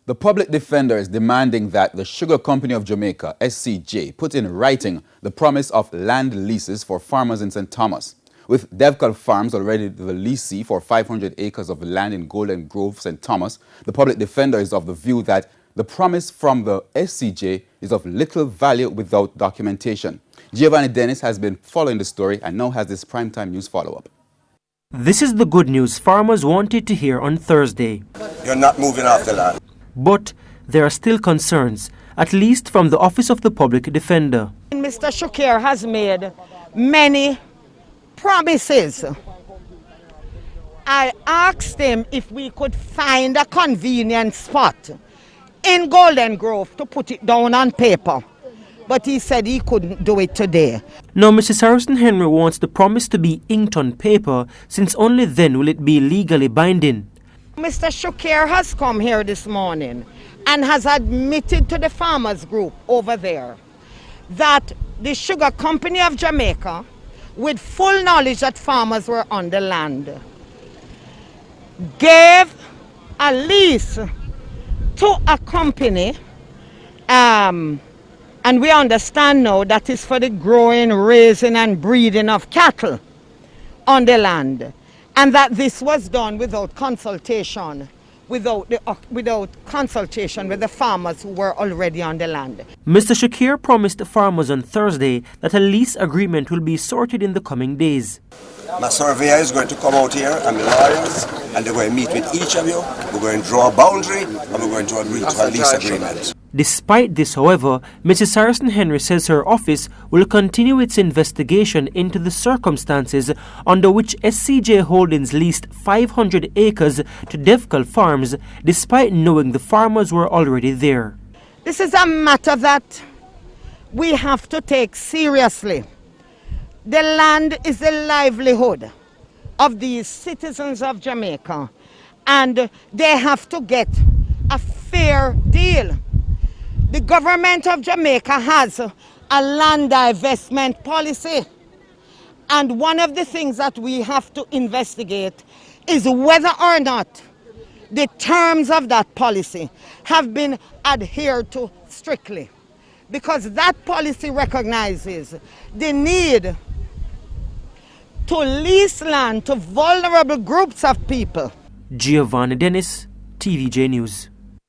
The public defender is demanding that the Sugar Company of Jamaica, SCJ, put in writing the promise of land leases for farmers in St. Thomas. With Devcal Farms already the leasee for 500 acres of land in Golden Grove, St. Thomas, the public defender is of the view that the promise from the SCJ is of little value without documentation. Giovanni Dennis has been following the story and now has this primetime news follow-up. This is the good news farmers wanted to hear on Thursday. You're not moving off the land. But there are still concerns, at least from the Office of the Public Defender. Mr. Shukir has made many promises. I asked him if we could find a convenient spot in Golden Grove to put it down on paper. But he said he couldn't do it today. Now, Mrs. Harrison Henry wants the promise to be inked on paper, since only then will it be legally binding. Mr. Shukir has come here this morning and has admitted to the farmers group over there that the Sugar Company of Jamaica, with full knowledge that farmers were on the land, gave a lease to a company, and we understand now that is for the growing, raising and breeding of cattle on the land, and that this was done without consultation, without consultation with the farmers who were already on the land. Mr. Shakir promised the farmers on Thursday that a lease agreement will be sorted in the coming days. My surveyor is going to come out here and the lawyers, and they're going to meet with each of you. We're going to draw a boundary and we're going to agree to a lease agreement. Despite this, however, Mrs. Harrison Henry says her office will continue its investigation into the circumstances under which SCJ Holdings leased 500 acres to Devcal Farms, despite knowing the farmers were already there. This is a matter that we have to take seriously. The land is the livelihood of these citizens of Jamaica, and they have to get a fair deal. The government of Jamaica has a land divestment policy, and one of the things that we have to investigate is whether or not the terms of that policy have been adhered to strictly, because that policy recognizes the need to lease land to vulnerable groups of people. Giovanni Dennis, TVJ News.